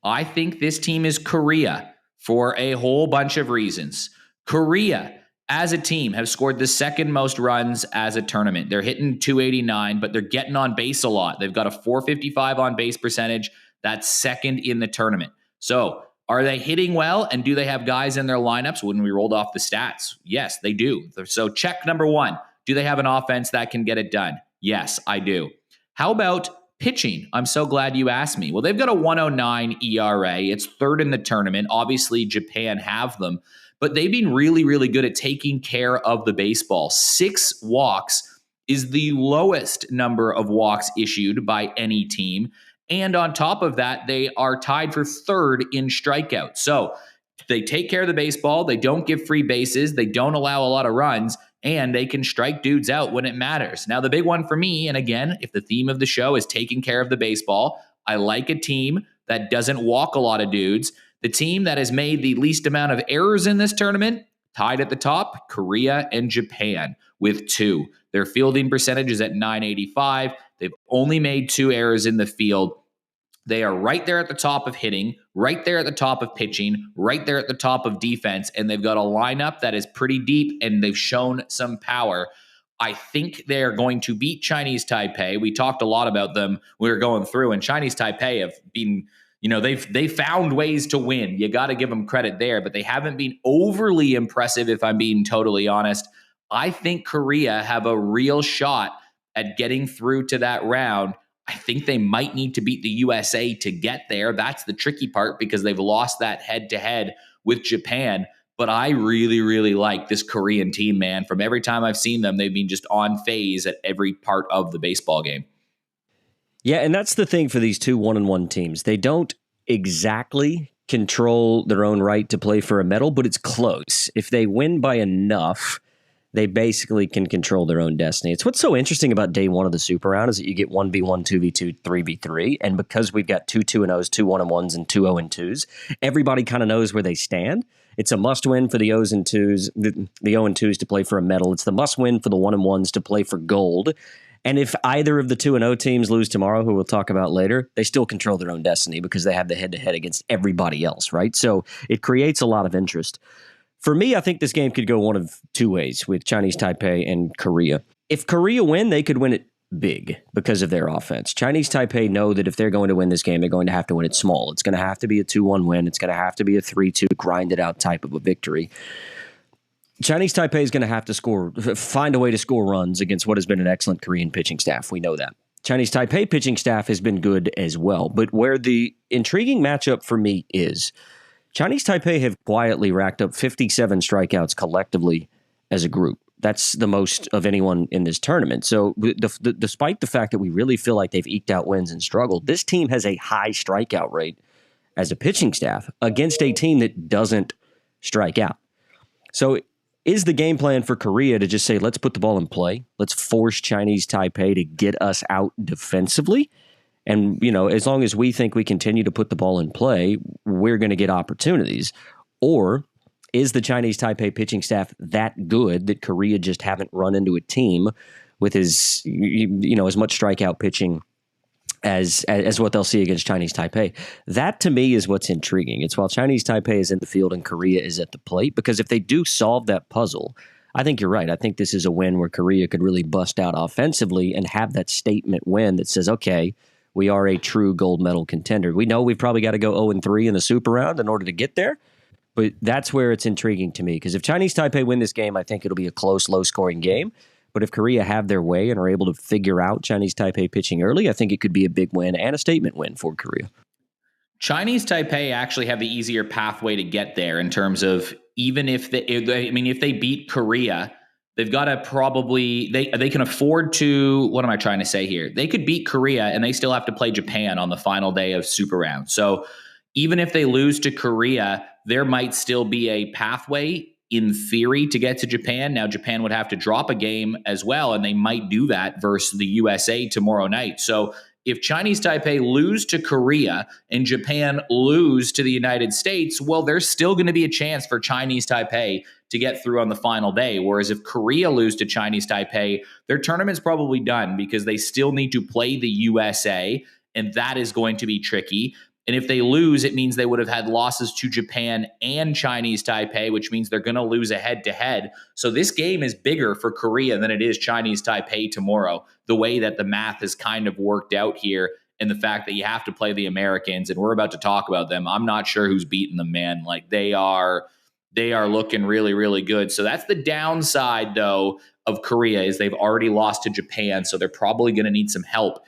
I think this team is Korea for a whole bunch of reasons. Korea, as a team, have scored the second most runs as a tournament. They're hitting 289, but they're getting on base a lot. They've got a 455 on base percentage. That's second in the tournament. So are they hitting well, and do they have guys in their lineups when we rolled off the stats? Yes, they do. So check number 1. Do they have an offense that can get it done? Yes, I do. How about pitching? I'm so glad you asked me. Well, they've got a 109 ERA. It's third in the tournament. Obviously, Japan have them, but they've been really, really good at taking care of the baseball. 6 walks is the lowest number of walks issued by any team. And on top of that, they are tied for 3rd in strikeouts. So they take care of the baseball. They don't give free bases. They don't allow a lot of runs, and they can strike dudes out when it matters. Now, the big one for me, and again, if the theme of the show is taking care of the baseball, I like a team that doesn't walk a lot of dudes. The team that has made the least amount of errors in this tournament, tied at the top, Korea and Japan with 2. Their fielding percentage is at 985. They've only made 2 errors in the field. They are right there at the top of hitting, right there at the top of pitching, right there at the top of defense, and they've got a lineup that is pretty deep, and they've shown some power. I think they're going to beat Chinese Taipei. We talked a lot about them. We were going through, and Chinese Taipei have been, they found ways to win. You got to give them credit there, but they haven't been overly impressive, if I'm being totally honest. I think Korea have a real shot at getting through to that round. I think they might need to beat the USA to get there. That's the tricky part, because they've lost that head-to-head with Japan. But I really, really like this Korean team, man. From every time I've seen them, they've been just on phase at every part of the baseball game. Yeah, and that's the thing for these 2 1-1 teams. They don't exactly control their own right to play for a medal, but it's close. If they win by enough, they basically can control their own destiny. It's what's so interesting about day one of the Super Round is that you get 1v1, 2v2, 3v3. And because we've got two 2-0s, two 1-1s, and two 0-2s, everybody kind of knows where they stand. It's a must-win for the O's and 2s, the 0-2s to play for a medal. It's the must-win for the 1-1s to play for gold. And if either of the 2-0 teams lose tomorrow, who we'll talk about later, they still control their own destiny because they have the head-to-head against everybody else, right? So it creates a lot of interest. For me, I think this game could go one of two ways with Chinese Taipei and Korea. If Korea win, they could win it big because of their offense. Chinese Taipei know that if they're going to win this game, they're going to have to win it small. It's going to have to be a 2-1 win. It's going to have to be a 3-2 grinded out type of a victory. Chinese Taipei is going to have to find a way to score runs against what has been an excellent Korean pitching staff. We know that. Chinese Taipei pitching staff has been good as well. But where the intriguing matchup for me is, Chinese Taipei have quietly racked up 57 strikeouts collectively as a group. That's the most of anyone in this tournament. So despite the fact that we really feel like they've eked out wins and struggled, this team has a high strikeout rate as a pitching staff against a team that doesn't strike out. So is the game plan for Korea to just say, let's put the ball in play? Let's force Chinese Taipei to get us out defensively? And, as long as we think we continue to put the ball in play, we're going to get opportunities. Or is the Chinese Taipei pitching staff that good that Korea just haven't run into a team with as much strikeout pitching as what they'll see against Chinese Taipei? That, to me, is what's intriguing. It's while Chinese Taipei is in the field and Korea is at the plate, because if they do solve that puzzle, I think you're right. I think this is a win where Korea could really bust out offensively and have that statement win that says, okay, we are a true gold medal contender. We know we've probably got to go 0-3 in the Super Round in order to get there, but that's where it's intriguing to me, because if Chinese Taipei win this game, I think it'll be a close, low-scoring game. But if Korea have their way and are able to figure out Chinese Taipei pitching early, I think it could be a big win and a statement win for Korea. Chinese Taipei actually have the easier pathway to get there in terms of even if they beat Korea, they've got to they can afford to, what am I trying to say here? They could beat Korea and they still have to play Japan on the final day of Super Round. So even if they lose to Korea, there might still be a pathway in theory to get to Japan. Now, Japan would have to drop a game as well, and they might do that versus the USA tomorrow night. So if Chinese Taipei lose to Korea and Japan lose to the United States, well, there's still going to be a chance for Chinese Taipei to get through on the final day. Whereas if Korea lose to Chinese Taipei, their tournament's probably done because they still need to play the USA, and that is going to be tricky. And if they lose, it means they would have had losses to Japan and Chinese Taipei, which means they're going to lose a head-to-head. So this game is bigger for Korea than it is Chinese Taipei tomorrow, the way that the math has kind of worked out here, and the fact that you have to play the Americans, and we're about to talk about them. I'm not sure who's beating them, man. Like, they are looking really, really good. So that's the downside, though, of Korea, is they've already lost to Japan, so they're probably going to need some help.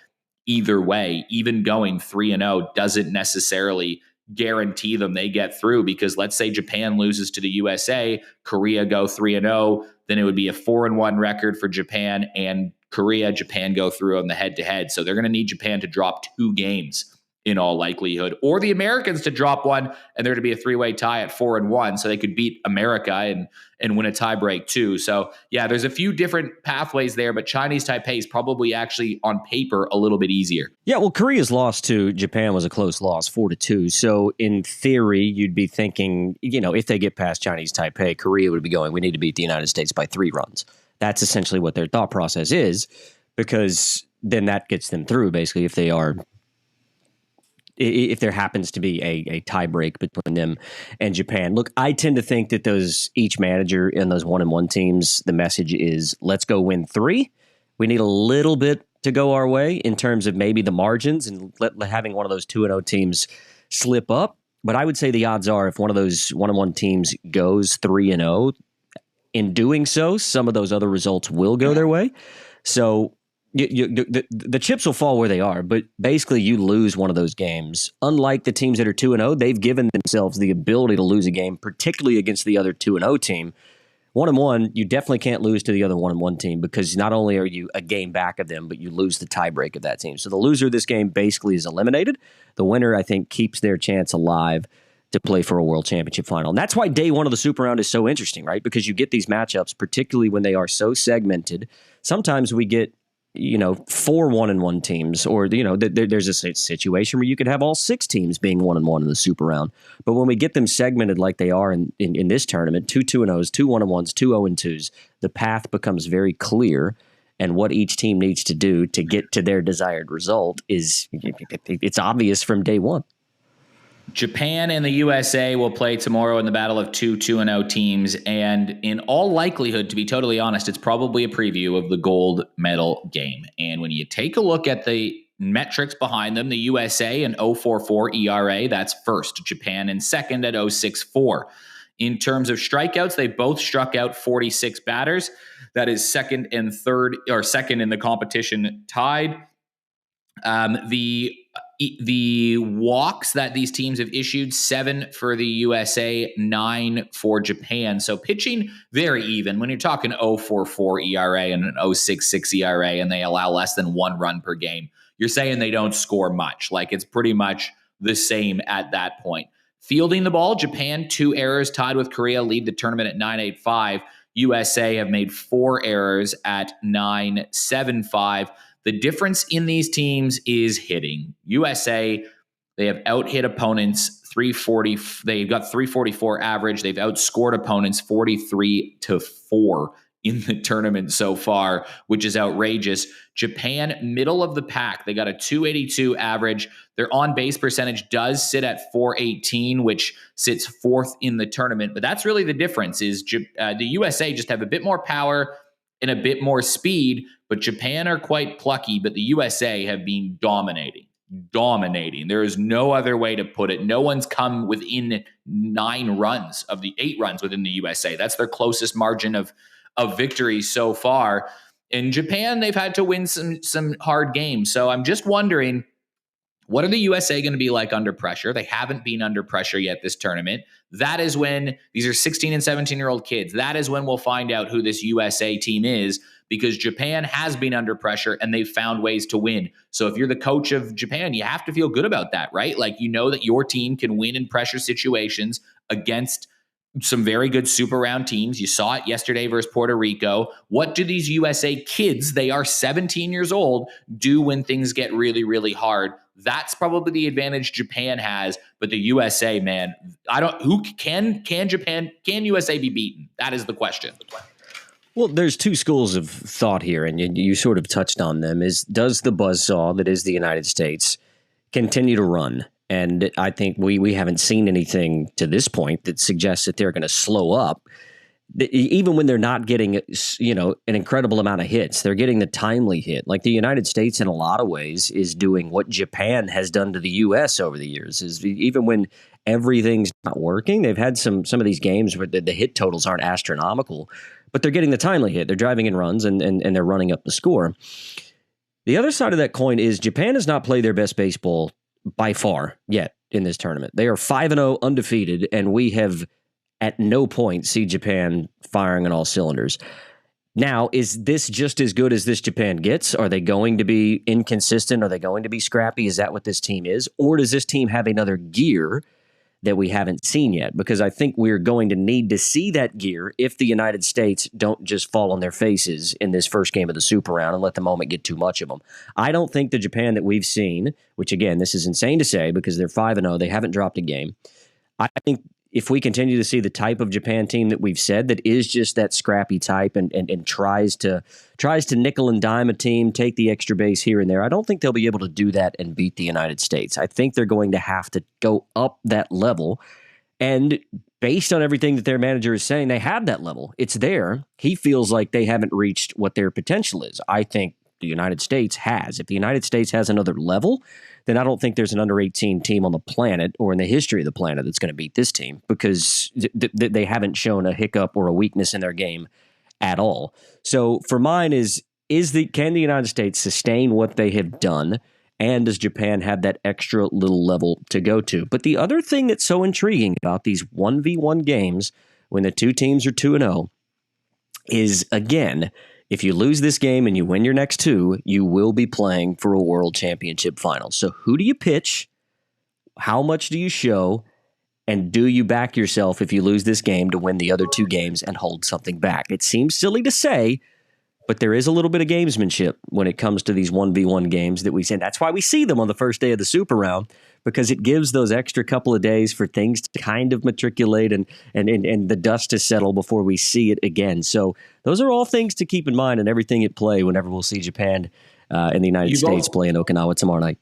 Either way, even going 3-0 doesn't necessarily guarantee them they get through, because let's say Japan loses to the USA, Korea go 3-0, then it would be a 4-1 record for Japan and Korea. Japan go through on the head-to-head. So they're going to need Japan to drop 2 games in all likelihood, or the Americans to drop one and there to be a 3-way tie at 4-1. So they could beat America and win a tiebreak too. So yeah, there's a few different pathways there, but Chinese Taipei is probably actually on paper a little bit easier. Yeah, well, Korea's loss to Japan was a close loss, 4-2. So in theory, you'd be thinking, if they get past Chinese Taipei, Korea would be going, we need to beat the United States by 3 runs. That's essentially what their thought process is, because then that gets them through, basically, if there happens to be a tie break between them and Japan. Look, I tend to think that each manager in those 1-1 teams, the message is, let's go win 3. We need a little bit to go our way in terms of maybe the margins and having one of those 2-0 teams slip up. But I would say the odds are if one of those 1-1 teams goes 3-0, in doing so, some of those other results will go their way. So the chips will fall where they are, but basically you lose one of those games. Unlike the teams that are 2-0, they've given themselves the ability to lose a game, particularly against the other 2-0 team. 1-1, you definitely can't lose to the other 1-1 team, because not only are you a game back of them, but you lose the tiebreak of that team. So the loser of this game basically is eliminated. The winner, I think, keeps their chance alive to play for a world championship final. And that's why day one of the Super Round is so interesting, right? Because you get these matchups, particularly when they are so segmented. Sometimes we get, 4 1-1 teams, or, there's a situation where you could have all 6 teams being 1-1 in the Super Round. But when we get them segmented like they are in this tournament, 2 2-0s, 2 1-1s, 2 0-2s, the path becomes very clear. And what each team needs to do to get to their desired result it's obvious from day one. Japan and the USA will play tomorrow in the battle of 2 2-0 teams. And in all likelihood, to be totally honest, it's probably a preview of the gold medal game. And when you take a look at the metrics behind them, the USA an 0.44 ERA, that's first. Japan in second at 0.64. In terms of strikeouts, they both struck out 46 batters. That is second and third, or second in the competition tied. The walks that these teams have issued, 7 for the USA, 9 for Japan. So pitching very even. When you're talking 0.44 ERA and an 0.66 ERA and they allow less than 1 run per game, you're saying they don't score much. Like, it's pretty much the same at that point. Fielding the ball, Japan 2 errors, tied with Korea, lead the tournament at 9.85. USA have made 4 errors at 9.75. The difference in these teams is hitting. USA, they have out-hit opponents 340. They've got 344 average. They've outscored opponents 43-4 in the tournament so far, which is outrageous. Japan, middle of the pack. They got a 282 average. Their on-base percentage does sit at 418, which sits 4th in the tournament. But that's really the difference, is the USA just have a bit more power and a bit more speed, but Japan are quite plucky, but the USA have been dominating. There is no other way to put it. No one's come within 9 runs of the 8 runs within the USA. That's their closest margin of victory so far. In Japan, they've had to win some hard games. So I'm just wondering, what are the USA going to be like under pressure? They haven't been under pressure yet this tournament. That is when, these are 16 and 17-year-old kids, that is when we'll find out who this USA team is, because Japan has been under pressure and they've found ways to win. So if you're the coach of Japan, you have to feel good about that, right? Like, you know that your team can win in pressure situations against some very good Super Round teams. You saw it yesterday versus Puerto Rico. What do these USA kids, they are 17 years old, do when things get really, really hard? That's probably the advantage Japan has. But the USA, man, can USA be beaten? That is the question. Well, there's 2 schools of thought here, and you sort of touched on them. Does the buzzsaw that is the United States continue to run? And I think we haven't seen anything to this point that suggests that they're going to slow up. Even when they're not getting, an incredible amount of hits, they're getting the timely hit. Like, the United States, in a lot of ways, is doing what Japan has done to the U.S. over the years. Is even when everything's not working, they've had some of these games where the hit totals aren't astronomical, but they're getting the timely hit. They're driving in runs and they're running up the score. The other side of that coin is Japan has not played their best baseball by far yet in this tournament. They are 5-0 undefeated, and we have at no point see Japan firing on all cylinders. Now, is this just as good as this Japan gets? Are they going to be inconsistent? Are they going to be scrappy? Is that what this team is? Or does this team have another gear that we haven't seen yet? Because I think we're going to need to see that gear if the United States don't just fall on their faces in this first game of the Super Round and let the moment get too much of them. I don't think the Japan that we've seen, which again, this is insane to say because they're 5-0, they haven't dropped a game. I think if we continue to see the type of Japan team that we've said that is just that scrappy type and tries to nickel and dime a team, take the extra base here and there, I don't think they'll be able to do that and beat the United States. I think they're going to have to go up that level. And based on everything that their manager is saying, they have that level. It's there. He feels like they haven't reached what their potential is. I think the United States has. If the United States has another level, then I don't think there's an under-18 team on the planet or in the history of the planet that's going to beat this team because they haven't shown a hiccup or a weakness in their game at all. So for mine can the United States sustain what they have done, and does Japan have that extra little level to go to? But the other thing that's so intriguing about these 1v1 games when the 2 teams are 2-0 is, again, if you lose this game and you win your next 2, you will be playing for a world championship final. So who do you pitch? How much do you show? And do you back yourself if you lose this game to win the other two games and hold something back? It seems silly to say, but there is a little bit of gamesmanship when it comes to these 1v1 games that we see. That's why we see them on the first day of the Super Round, because it gives those extra couple of days for things to kind of matriculate and the dust to settle before we see it again. So those are all things to keep in mind and everything at play whenever we'll see Japan and the United States play in Okinawa tomorrow night.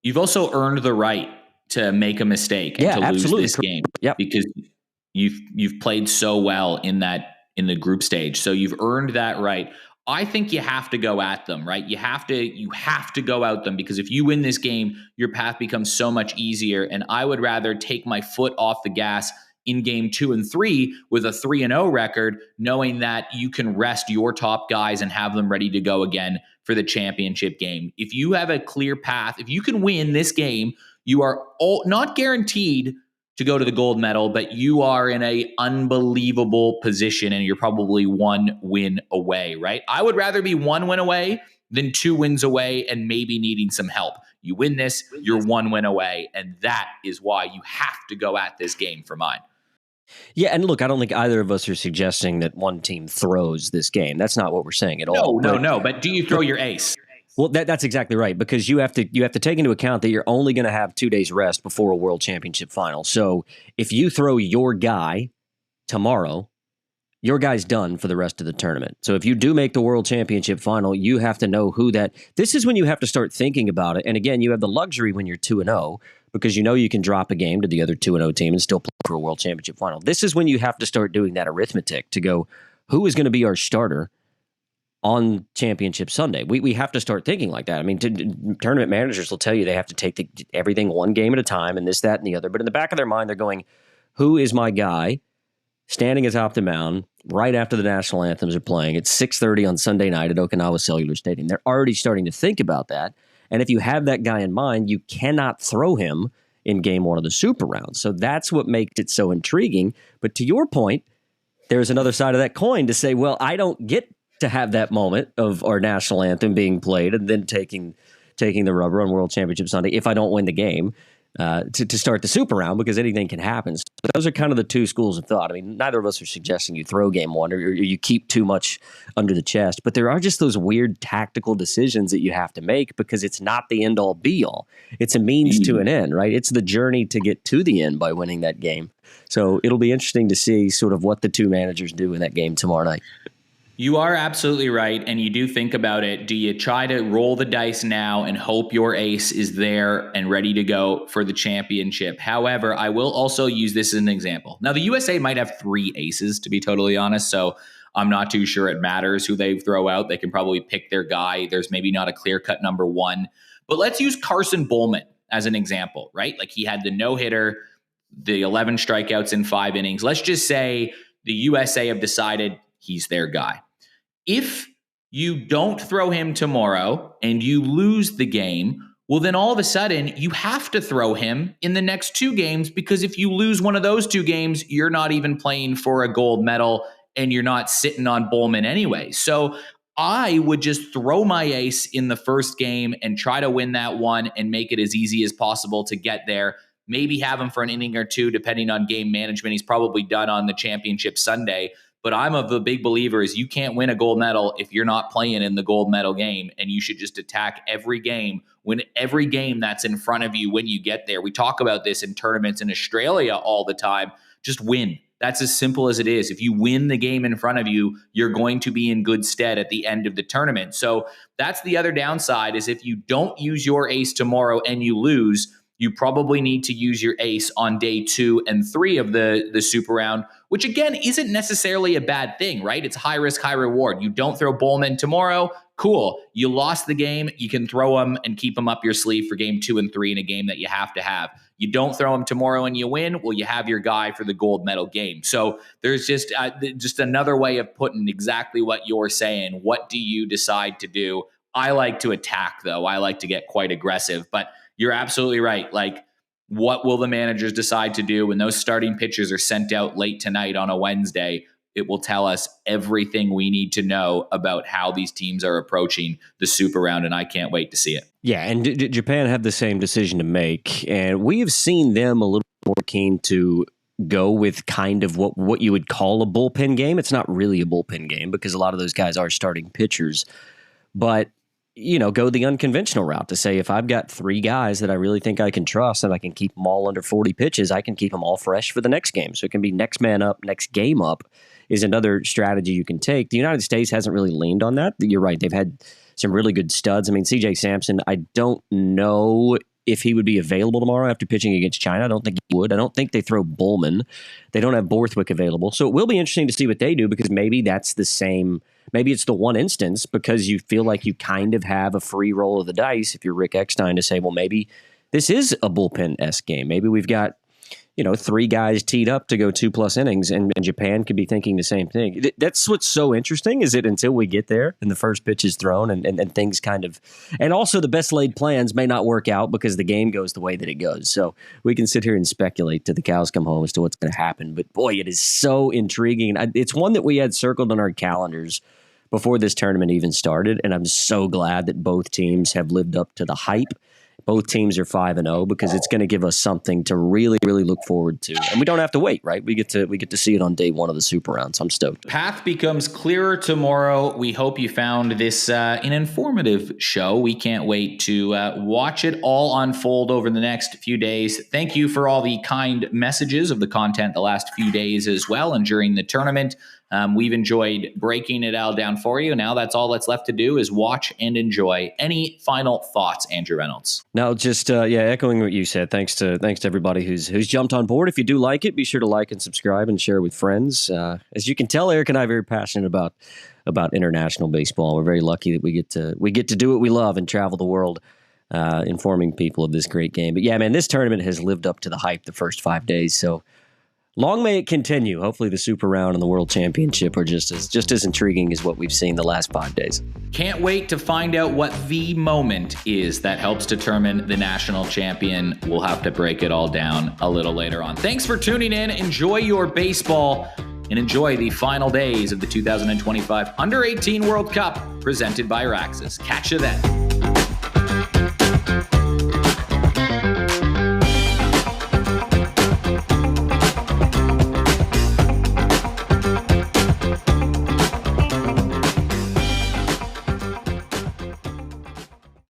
You've also earned the right to make a mistake and to lose this game, because you've played so well in the group stage. So you've earned that right. I think you have to go at them, right? You have to go at them, because if you win this game, your path becomes so much easier. And I would rather take my foot off the gas in game 2 and 3 with a 3-0 record, knowing that you can rest your top guys and have them ready to go again for the championship game. If you have a clear path, if you can win this game, you are not guaranteed to go to the gold medal, but you are in a unbelievable position, and you're probably 1 win away, right? I would rather be 1 win away than 2 wins away and maybe needing some help. You win this, you're 1 win away, and that is why you have to go at this game for mine. Yeah, and look, I don't think either of us are suggesting that one team throws this game. That's not what we're saying at all. No. But do you throw your ace? Well, that's exactly right, because you have to take into account that you're only going to have 2 days rest before a World Championship final. So if you throw your guy tomorrow, your guy's done for the rest of the tournament. So if you do make the World Championship final, you have to know who that. This is when you have to start thinking about it. And again, you have the luxury when you're 2-0, because you know you can drop a game to the other 2-0 team and still play for a World Championship final. This is when you have to start doing that arithmetic to go, who is going to be our starter on Championship Sunday? We have to start thinking like that. I mean, tournament managers will tell you they have to take everything one game at a time and this, that, and the other. But in the back of their mind, they're going, who is my guy standing atop the mound right after the national anthems are playing at 6:30 on Sunday night at Okinawa Cellular Stadium? They're already starting to think about that. And if you have that guy in mind, you cannot throw him in game 1 of the Super Round. So that's what makes it so intriguing. But to your point, there's another side of that coin to say, well, I don't get to have that moment of our national anthem being played and then taking the rubber on World Championship Sunday if I don't win the game to start the Super Round, because anything can happen. So those are kind of the two schools of thought. I mean, neither of us are suggesting you throw game 1 or you keep too much under the chest, but there are just those weird tactical decisions that you have to make, because it's not the end all be all. It's a means to an end, right? It's the journey to get to the end by winning that game. So it'll be interesting to see sort of what the two managers do in that game tomorrow night. You are absolutely right, and you do think about it. Do you try to roll the dice now and hope your ace is there and ready to go for the championship? However, I will also use this as an example. Now, the USA might have 3 aces, to be totally honest, so I'm not too sure it matters who they throw out. They can probably pick their guy. There's maybe not a clear-cut number 1. But let's use Carson Bowman as an example, right? Like, he had the no-hitter, the 11 strikeouts in 5 innings. Let's just say the USA have decided he's their guy. If you don't throw him tomorrow and you lose the game, well, then all of a sudden you have to throw him in the next 2 games, because if you lose one of those 2 games, you're not even playing for a gold medal and you're not sitting on Bowman anyway. So I would just throw my ace in the first game and try to win that one and make it as easy as possible to get there. Maybe have him for an inning or 2, depending on game management. He's probably done on the championship Sunday. But I'm of a big believer is you can't win a gold medal if you're not playing in the gold medal game, and you should just attack every game, win every game that's in front of you when you get there. We talk about this in tournaments in Australia all the time. Just win. That's as simple as it is. If you win the game in front of you, you're going to be in good stead at the end of the tournament. So that's the other downside, is if you don't use your ace tomorrow and you lose, you probably need to use your ace on day 2 and 3 of the Super Round, which again isn't necessarily a bad thing, right? It's high risk, high reward. You don't throw Bowman tomorrow, cool. You lost the game, you can throw him and keep him up your sleeve for game 2 and 3 in a game that you have to have. You don't throw him tomorrow and you win, well, you have your guy for the gold medal game. So there's just another way of putting exactly what you're saying. What do you decide to do? I like to attack, though. I like to get quite aggressive, but you're absolutely right. Like, what will the managers decide to do when those starting pitchers are sent out late tonight on a Wednesday? It will tell us everything we need to know about how these teams are approaching the Super Round, and I can't wait to see it. Yeah, and Japan had the same decision to make, and we have seen them a little more keen to go with kind of what you would call a bullpen game. It's not really a bullpen game because a lot of those guys are starting pitchers, but go the unconventional route to say, if I've got 3 guys that I really think I can trust and I can keep them all under 40 pitches, I can keep them all fresh for the next game. So it can be next man up, next game up is another strategy you can take. The United States hasn't really leaned on that. You're right. They've had some really good studs. I mean, CJ Sampson, I don't know if he would be available tomorrow after pitching against China. I don't think he would. I don't think they throw Bullman. They don't have Borthwick available. So it will be interesting to see what they do, because maybe that's the same. Maybe it's the one instance because you feel like you kind of have a free roll of the dice if you're Rick Eckstein to say, well, maybe this is a bullpen-esque game. Maybe we've got 3 guys teed up to go 2+ innings, and Japan could be thinking the same thing. That's what's so interesting, is that until we get there and the first pitch is thrown and things kind of, and also the best laid plans may not work out because the game goes the way that it goes. So we can sit here and speculate till the cows come home as to what's going to happen. But boy, it is so intriguing. It's one that we had circled on our calendars before this tournament even started, and I'm so glad that both teams have lived up to the hype. Both teams are 5-0 because it's going to give us something to really, really look forward to. And we don't have to wait, right? We get to see it on day 1 of the Super Round. So I'm stoked. Path becomes clearer tomorrow. We hope you found this an informative show. We can't wait to watch it all unfold over the next few days. Thank you for all the kind messages of the content the last few days as well and during the tournament. We've enjoyed breaking it all down for you. Now that's all that's left to do is watch and enjoy. Any final thoughts, Andrew Reynolds? No, just echoing what you said. Thanks to everybody who's jumped on board. If you do like it, be sure to like and subscribe and share with friends. As you can tell, Eric and I are very passionate about international baseball. We're very lucky that we get to do what we love and travel the world, informing people of this great game. But yeah, man, this tournament has lived up to the hype the first 5 days. So long may it continue. Hopefully the Super Round and the World Championship are just as intriguing as what we've seen the last 5 days. Can't wait to find out what the moment is that helps determine the national champion. We'll have to break it all down a little later on. Thanks for tuning in. Enjoy your baseball and enjoy the final days of the 2025 Under-18 World Cup presented by Raxus. Catch you then.